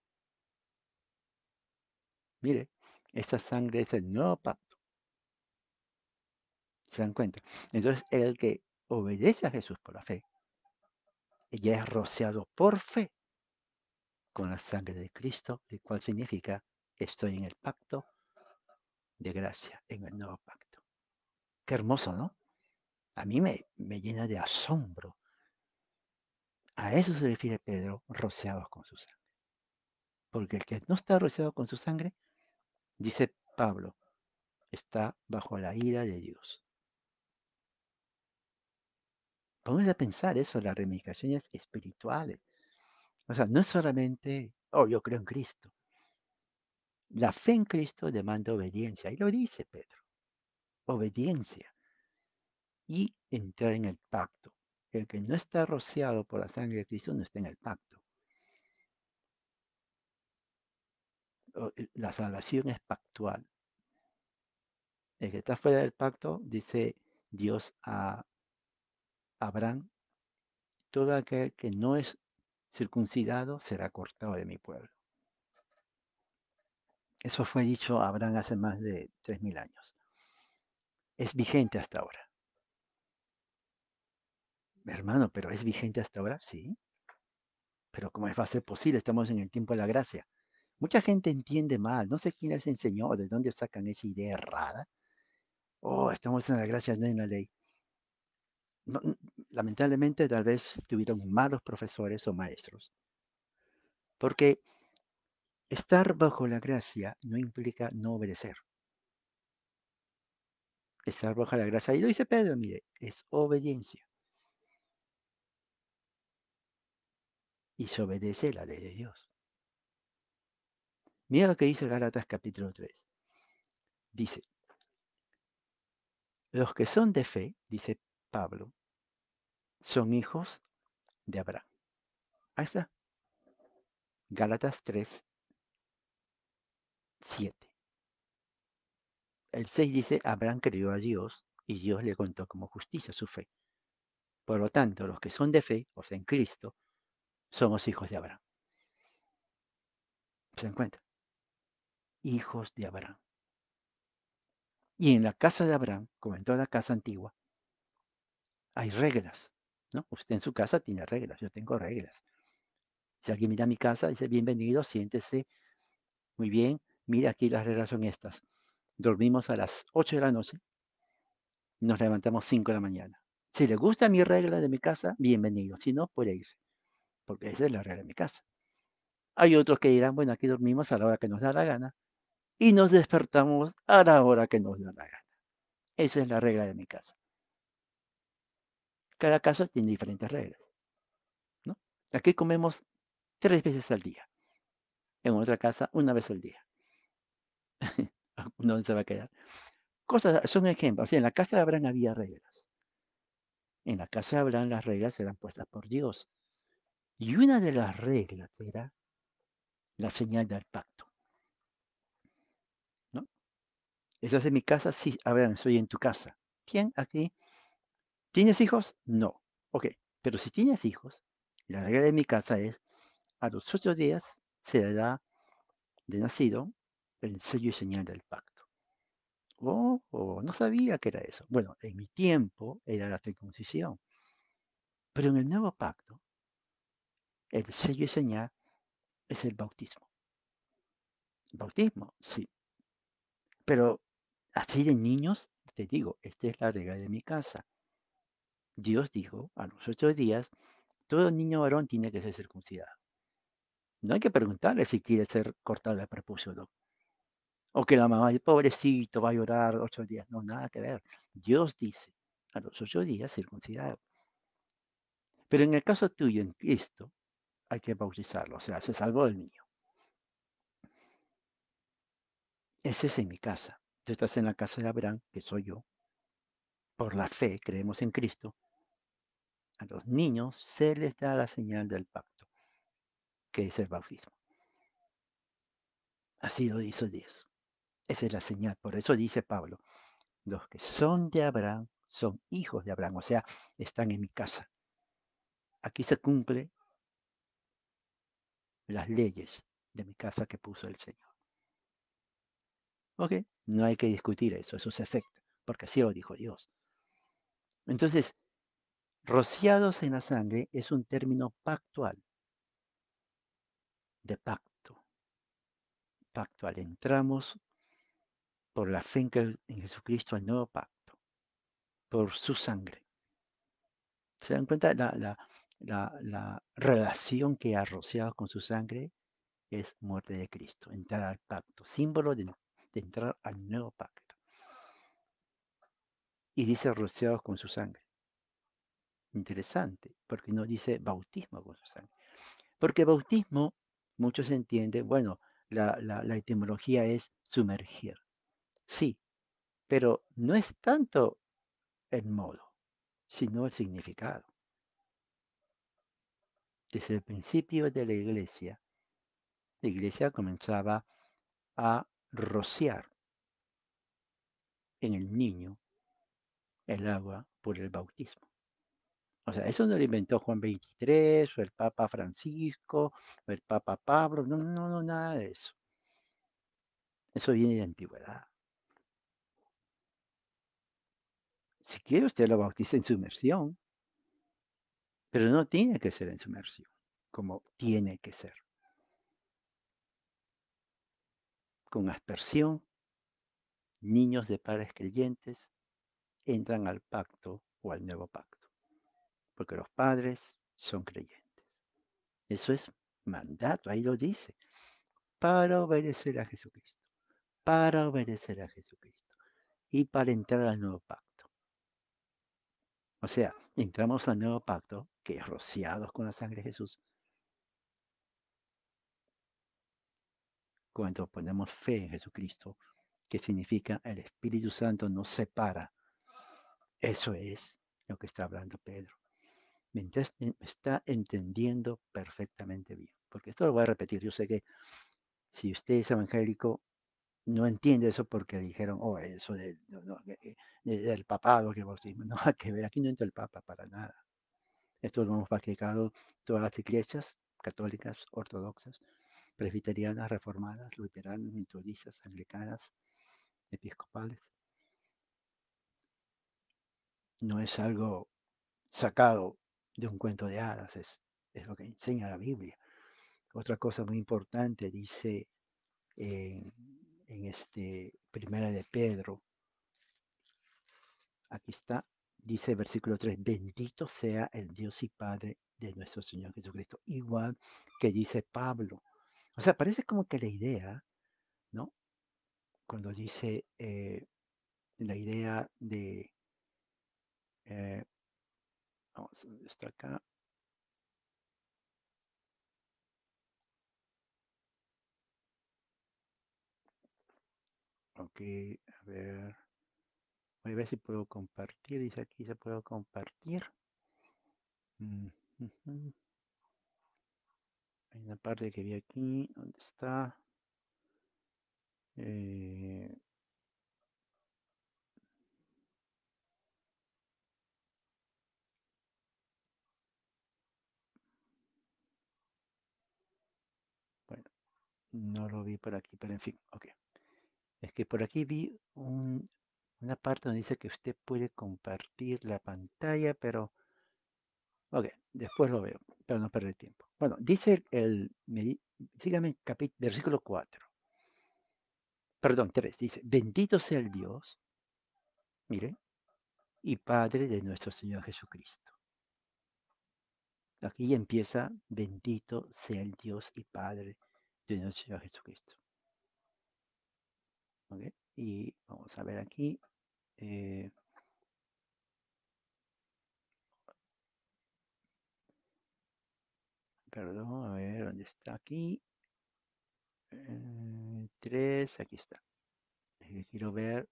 Mire, esta sangre es el nuevo pacto. ¿Se dan cuenta? Entonces, el que obedece a Jesús por la fe, ya es rociado por fe con la sangre de Cristo, el cual significa estoy en el pacto de gracia, en el nuevo pacto. Qué hermoso, ¿no? A mí me llena de asombro. A eso se refiere Pedro, rociados con su sangre. Porque el que no está rociado con su sangre, dice Pablo, está bajo la ira de Dios. Vamos a pensar eso, las ramificaciones espirituales. O sea, no es solamente, oh, yo creo en Cristo. La fe en Cristo demanda obediencia. Y lo dice Pedro, obediencia y entrar en el pacto. El que no está rociado por la sangre de Cristo no está en el pacto. La salvación es pactual. El que está fuera del pacto, dice Dios a Abraham, todo aquel que no es circuncidado será cortado de mi pueblo. Eso fue dicho a Abraham hace más de 3000 años. Es vigente hasta ahora. Hermano, pero ¿es vigente hasta ahora? Sí. Pero ¿cómo va a ser posible? Estamos en el tiempo de la gracia. Mucha gente entiende mal. No sé quién les enseñó o de dónde sacan esa idea errada. Oh, estamos en la gracia, no en la ley. No, lamentablemente, tal vez tuvieron malos profesores o maestros. Porque estar bajo la gracia no implica no obedecer. Estar bajo la gracia, y lo dice Pedro, mire, es obediencia. Y se obedece la ley de Dios. Mira lo que dice Gálatas capítulo 3. Dice, los que son de fe, dice Pablo, son hijos de Abraham. Ahí está. Gálatas 3, 7. El 6 dice, Abraham creyó a Dios y Dios le contó como justicia su fe. Por lo tanto, los que son de fe, o sea, en Cristo, somos hijos de Abraham. ¿Se dan cuenta? Hijos de Abraham. Y en la casa de Abraham, como en toda casa antigua, hay reglas, ¿no? Usted en su casa tiene reglas, yo tengo reglas. Si alguien mira mi casa, dice, bienvenido, siéntese, muy bien, mira aquí las reglas son estas. Dormimos a las 8 de la noche, nos levantamos 5 de la mañana. Si le gusta mi regla de mi casa, bienvenido, si no, puede irse, porque esa es la regla de mi casa. Hay otros que dirán, bueno, aquí dormimos a la hora que nos da la gana y nos despertamos a la hora que nos da la gana. Esa es la regla de mi casa. Cada casa tiene diferentes reglas, ¿no? Aquí comemos 3 veces al día. En otra casa, una vez al día. ¿Dónde se va a quedar? Cosas, son ejemplos. O sea, en la casa de Abraham había reglas. En la casa de Abraham las reglas eran puestas por Dios. Y una de las reglas era la señal del pacto, ¿no? ¿Estás en mi casa? Sí, Abraham, estoy en tu casa. Bien, aquí. ¿Tienes hijos? No. Ok, pero si tienes hijos, la regla de mi casa es, a los 8 días se le da de nacido el sello y señal del pacto. Oh, no sabía que era eso. Bueno, en mi tiempo era la circuncisión, pero en el nuevo pacto, el sello y señal es el bautismo. Bautismo, sí, pero así de niños, te digo, esta es la regla de mi casa. Dios dijo, a los 8 días, todo niño varón tiene que ser circuncidado. No hay que preguntarle si quiere ser cortado el prepucio o no. O que la mamá, el pobrecito, va a llorar 8 días. No, nada que ver. Dios dice, a los 8 días circuncidado. Pero en el caso tuyo, en Cristo, hay que bautizarlo. O sea, se salvó el niño. Ese es en mi casa. Tú estás en la casa de Abraham, que soy yo. Por la fe, creemos en Cristo. A los niños se les da la señal del pacto, que es el bautismo. Así lo hizo Dios. Esa es la señal. Por eso dice Pablo, los que son de Abraham son hijos de Abraham. O sea, están en mi casa. Aquí se cumple las leyes de mi casa que puso el Señor. ¿Ok? No hay que discutir eso, eso se acepta, porque así lo dijo Dios. Entonces, rociados en la sangre es un término pactual, de pacto, pactual. Entramos por la fe en Jesucristo al nuevo pacto, por su sangre. ¿Se dan cuenta la relación que ha rociado con su sangre? Es muerte de Cristo, entrar al pacto, símbolo de entrar al nuevo pacto. Y dice rociados con su sangre. Interesante, porque no dice bautismo con su sangre. Porque bautismo, muchos entienden, bueno, la etimología es sumergir. Sí, pero no es tanto el modo, sino el significado. Desde el principio de la iglesia comenzaba a rociar en el niño el agua por el bautismo. O sea, eso no lo inventó Juan 23 o el Papa Francisco o el Papa Pablo, no, no, no, nada de eso. Eso viene de antigüedad. Si quiere usted lo bautiza en sumersión, pero no tiene que ser en sumersión, como tiene que ser. Con aspersión, niños de padres creyentes entran al pacto o al nuevo pacto, porque los padres son creyentes. Eso es mandato, ahí lo dice, para obedecer a Jesucristo, para obedecer a Jesucristo y para entrar al nuevo pacto. O sea, entramos al nuevo pacto, que es rociados con la sangre de Jesús, cuando ponemos fe en Jesucristo, que significa el Espíritu Santo nos separa. Eso es lo que está hablando Pedro. Me está entendiendo perfectamente bien. Porque esto lo voy a repetir. Yo sé que si usted es evangélico, no entiende eso porque dijeron, oh, eso del papado, que bautismo. No hay que ver, aquí no entra el papa para nada. Esto lo hemos practicado todas las iglesias católicas, ortodoxas, presbiterianas, reformadas, luteranas, metodistas, anglicanas, episcopales. No es algo sacado de un cuento de hadas, es lo que enseña la Biblia. Otra cosa muy importante dice en, en este Primera de Pedro, aquí está, dice versículo 3, bendito sea el Dios y Padre de nuestro Señor Jesucristo, igual que dice Pablo. O sea, parece como que la idea, ¿no? Cuando dice la idea de, eh, vamos, está acá, ok, a ver. Voy a ver si puedo compartir. Dice aquí se puede compartir. Mm, ujú. Hay una parte que vi aquí. ¿Dónde está? Eh, No lo vi por aquí, pero en fin, ok. Es que por aquí vi una parte donde dice que usted puede compartir la pantalla, pero ok, después lo veo, pero no perder tiempo. Bueno, dice sígame, versículo 4, perdón, 3, dice, bendito sea el Dios, mire, y Padre de nuestro Señor Jesucristo. Aquí empieza, bendito sea el Dios y Padre de nuestro Señor Jesucristo. ¿Ok? Y vamos a ver aquí. eh, Perdón, a ver, ¿dónde está aquí? 3, aquí está. Quiero ver.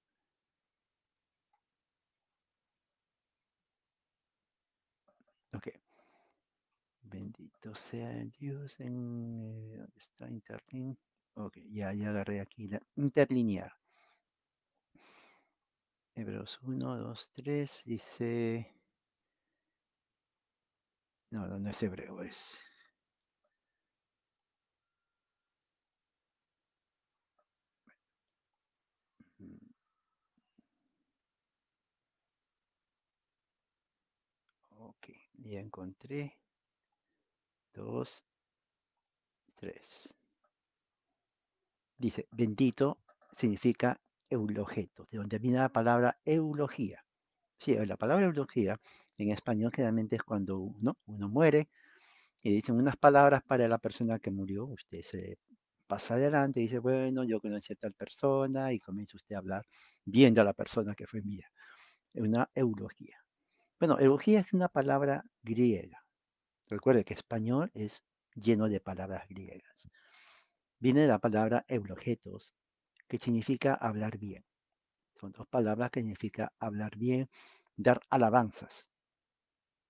Ok. Bendito sea el Dios en... ¿dónde está? Interlink. Ok, ya agarré aquí la interlinear. Hebreos 1, 2, 3 dice... No, no es hebreo, es... mm, Ok, ya encontré. 2, 3. Dice, bendito significa eulogeto, de donde viene la palabra eulogía. Sí, la palabra eulogía en español generalmente es cuando uno muere y dicen unas palabras para la persona que murió. Usted se pasa adelante y dice, bueno, yo conocí a tal persona y comienza usted a hablar viendo a la persona que fue mía. Es una eulogía. Bueno, eulogía es una palabra griega. Recuerde que español es lleno de palabras griegas. Viene de la palabra eulogetos, que significa hablar bien. Son dos palabras que significa hablar bien, dar alabanzas,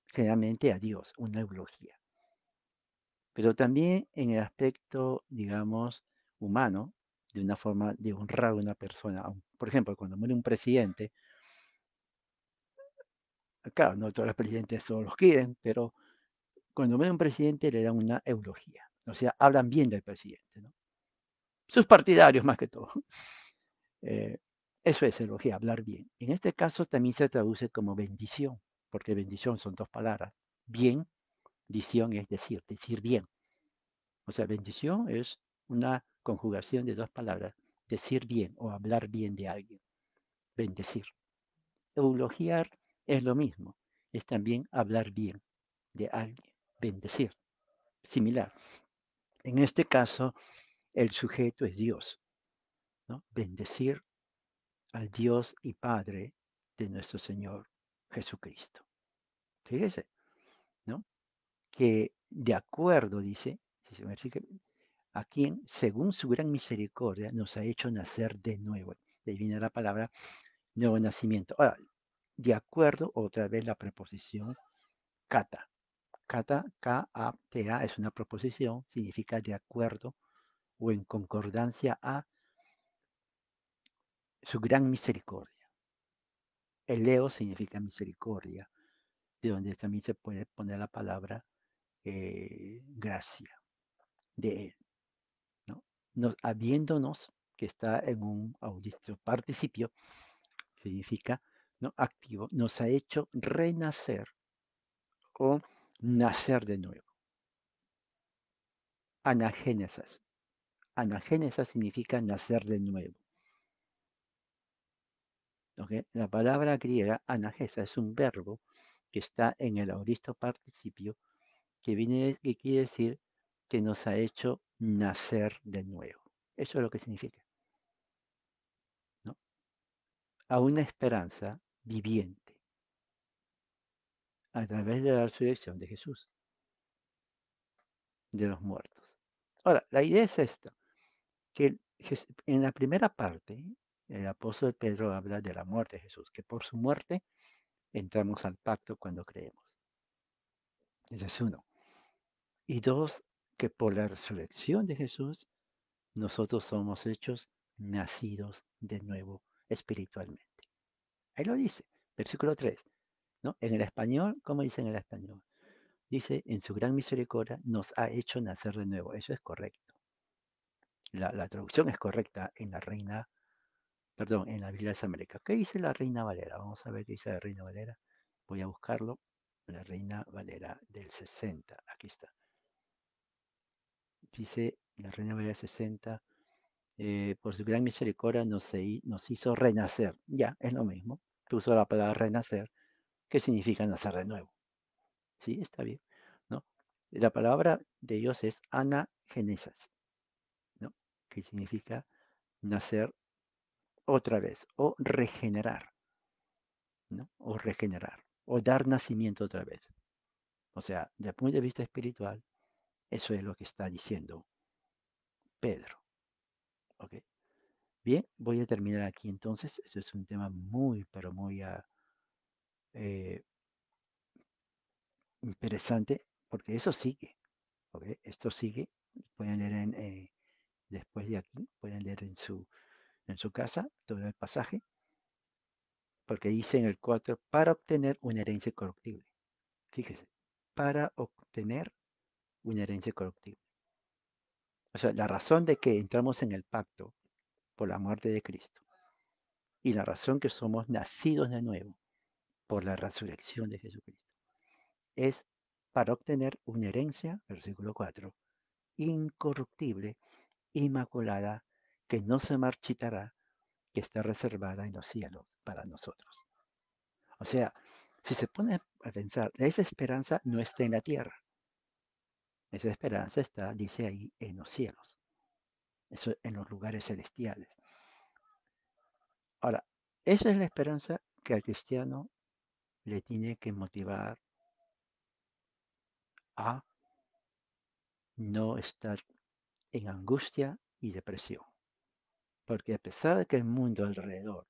generalmente a Dios, una eulogía. Pero también en el aspecto, digamos, humano, de una forma de honrar a una persona. Por ejemplo, cuando muere un presidente, claro, no todos los presidentes solo los quieren, pero cuando muere un presidente le dan una eulogía. O sea, hablan bien del presidente, ¿no? Sus partidarios más que todo. Eh, Eso es elogio, hablar bien. En este caso también se traduce como bendición, porque bendición son dos palabras. Bien, dición es decir bien. O sea, bendición es una conjugación de dos palabras, decir bien o hablar bien de alguien, bendecir. Eulogiar es lo mismo, es también hablar bien de alguien, bendecir, similar. En este caso, el sujeto es Dios, ¿no? Bendecir al Dios y Padre de nuestro Señor Jesucristo. Fíjese, ¿no? Que de acuerdo, dice, a quien, según su gran misericordia, nos ha hecho nacer de nuevo. De ahí viene la palabra nuevo nacimiento. Ahora, de acuerdo, otra vez la preposición kata. Kata, K-A-T-A, es una preposición, significa de acuerdo o en concordancia a su gran misericordia. El leo significa misericordia, de donde también se puede poner la palabra gracia de él, ¿no? Habiéndonos, que está en un auditorio participio, significa ¿no? Activo, nos ha hecho renacer o nacer de nuevo. Anagénesis. Anagénesis significa nacer de nuevo. ¿Okay? La palabra griega anagesa es un verbo que está en el aoristo participio que quiere decir que nos ha hecho nacer de nuevo. Eso es lo que significa, ¿no? A una esperanza viviente a través de la resurrección de Jesús, de los muertos. Ahora, la idea es esta, que en la primera parte, el apóstol Pedro habla de la muerte de Jesús, que por su muerte entramos al pacto cuando creemos. Ese es uno. Y dos, que por la resurrección de Jesús, nosotros somos hechos nacidos de nuevo espiritualmente. Ahí lo dice, versículo 3, ¿no? En el español, ¿cómo dice en el español? Dice, en su gran misericordia nos ha hecho nacer de nuevo. Eso es correcto. La traducción es correcta en la Reina, perdón, en la Biblia de las Américas. ¿Qué dice la Reina Valera? Vamos a ver qué dice la Reina Valera. Voy a buscarlo. La Reina Valera del 60. Aquí está. Dice la Reina Valera 60. Por su gran misericordia nos hizo renacer. Ya, es lo mismo. Puso la palabra renacer, que significa nacer de nuevo. Sí, está bien, ¿no? La palabra de Dios es anagenesis, ¿no? Que significa nacer otra vez o regenerar, ¿no? O regenerar o dar nacimiento otra vez. O sea, desde el punto de vista espiritual, eso es lo que está diciendo Pedro, ¿ok? Bien, voy a terminar aquí entonces. Eso es un tema muy, pero muy eh, interesante, porque eso sigue, ¿ok? Esto sigue. Pueden leer después de aquí, pueden leer en su casa todo el pasaje, porque dice en el 4, para obtener una herencia corruptible. Fíjese, para obtener una herencia corruptible. O sea, la razón de que entramos en el pacto por la muerte de Cristo y la razón que somos nacidos de nuevo por la resurrección de Jesucristo es para obtener una herencia, versículo 4, incorruptible, inmaculada, que no se marchitará, que está reservada en los cielos para nosotros. O sea, si se pone a pensar, esa esperanza no está en la tierra, esa esperanza está, dice ahí, en los cielos, eso en los lugares celestiales. Ahora, esa es la esperanza que al cristiano le tiene que motivar a no estar en angustia y depresión. Porque a pesar de que el mundo alrededor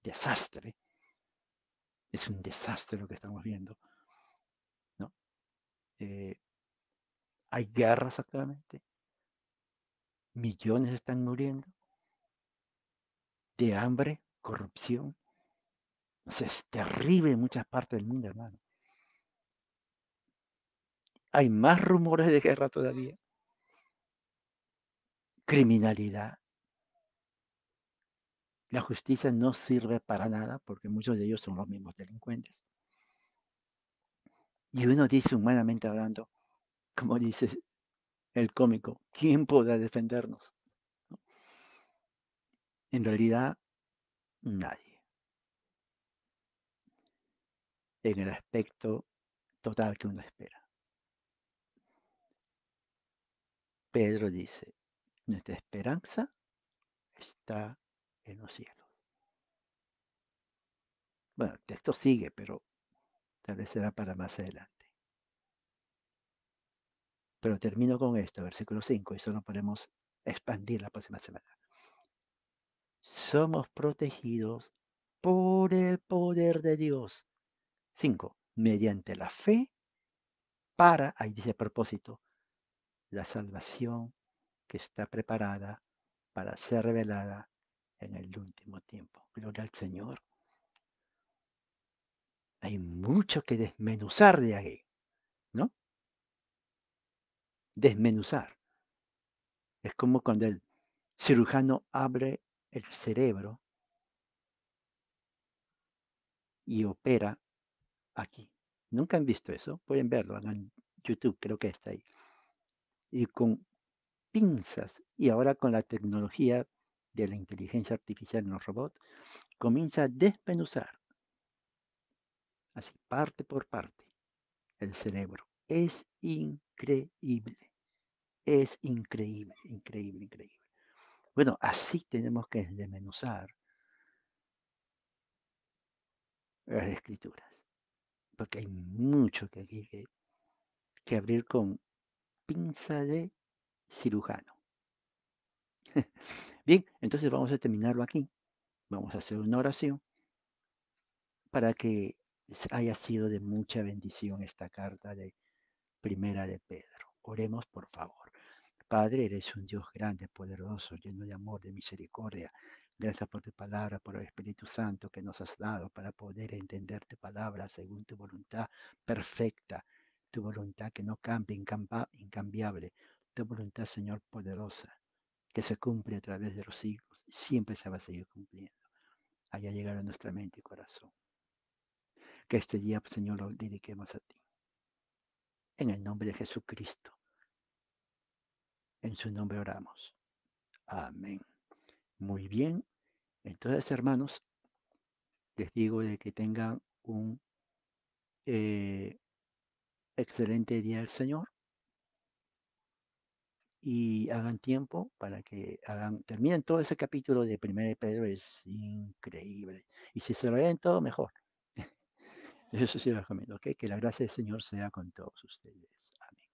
desastre, es un desastre lo que estamos viendo, ¿no? Eh, hay guerras actualmente, millones están muriendo de hambre, corrupción. O sea, es terrible en muchas partes del mundo, hermano. Hay más rumores de guerra todavía, criminalidad. La justicia no sirve para nada porque muchos de ellos son los mismos delincuentes. Y uno dice, humanamente hablando, como dice el cómico, ¿quién podrá defendernos? ¿No? En realidad, nadie. En el aspecto total que uno espera. Pedro dice, nuestra esperanza está en los cielos. Bueno, el texto sigue, pero tal vez será para más adelante. Pero termino con esto, versículo 5, y solo podemos expandir la próxima semana. Somos protegidos por el poder de Dios. 5, mediante la fe para, ahí dice propósito, la salvación que está preparada para ser revelada en el último tiempo. Gloria al Señor. Hay mucho que desmenuzar de ahí, ¿no? Desmenuzar. Es como cuando el cirujano abre el cerebro y opera aquí. ¿Nunca han visto eso? Pueden verlo en YouTube, creo que está ahí. Y con pinzas, y ahora con la tecnología de la inteligencia artificial en los robots, comienza a desmenuzar, así parte por parte, el cerebro. Es increíble, increíble, increíble. Bueno, así tenemos que desmenuzar las escrituras, porque hay mucho que abrir con pinza de cirujano. Bien, entonces vamos a terminarlo aquí. Vamos a hacer una oración para que haya sido de mucha bendición esta carta de Primera de Pedro. Oremos, por favor. Padre, eres un Dios grande, poderoso, lleno de amor, de misericordia. Gracias por tu palabra, por el Espíritu Santo que nos has dado para poder entender tu palabra según tu voluntad perfecta, tu voluntad que no cambia, incambiable, tu voluntad, Señor, poderosa. que se cumple a través de los siglos y siempre se va a seguir cumpliendo. Allá llegar a nuestra mente y corazón. Que este día, Señor, lo dediquemos a ti. En el nombre de Jesucristo, en su nombre oramos. Amén. Muy bien. Entonces, hermanos, les digo de que tengan un eh, excelente día del Señor y hagan tiempo para que terminen todo ese capítulo de 1 de Pedro, es increíble. Y si se lo leen todo, mejor. Eso sí lo recomiendo, ¿ok? Que la gracia del Señor sea con todos ustedes. Amén.